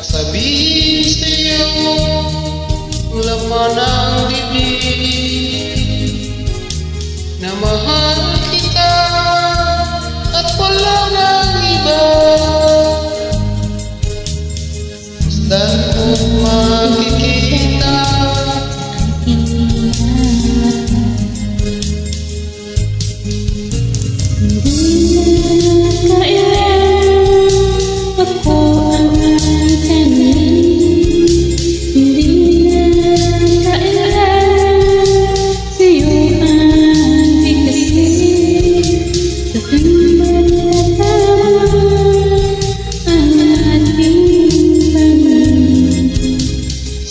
Sabihin sa'yo laman ng dibdib na mahal kita at wala nang iba. Masdan mo't makikita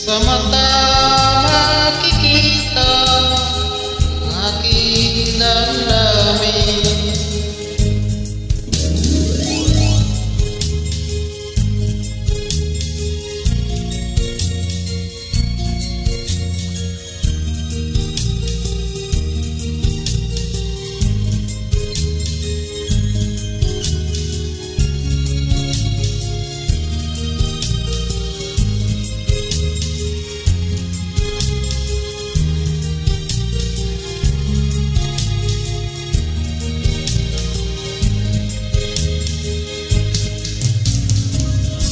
sa mata makikita aking damdamin.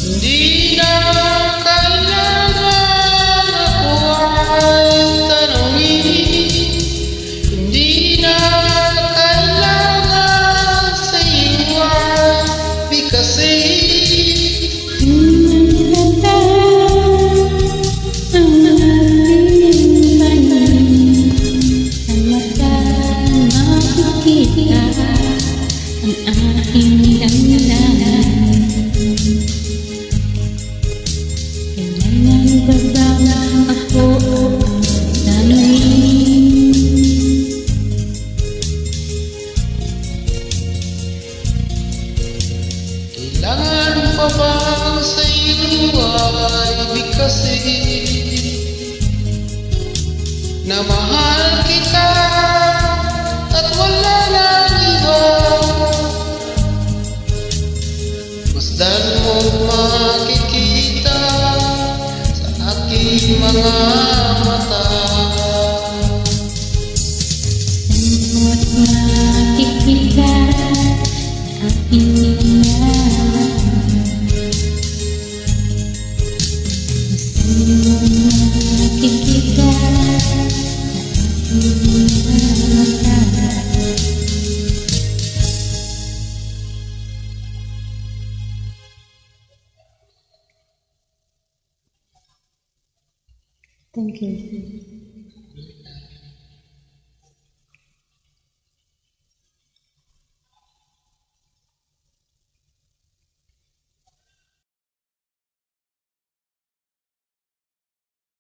Hindi na kailangan ako ay tanungin, hindi na kailangan sa iyo ay bigkasin. Ang aking panin, sa mata makikita ang aking damdamin. Kailangan ba ako tanungin? Kailangan pa bang sa iyo ay bigkasin na mahal kita at wala nang iba? Masdan mo't makikita sa aking mga mata. Mo't makikita sa aking mga mata. Mo't makikita sa aking mga mata. Thank you.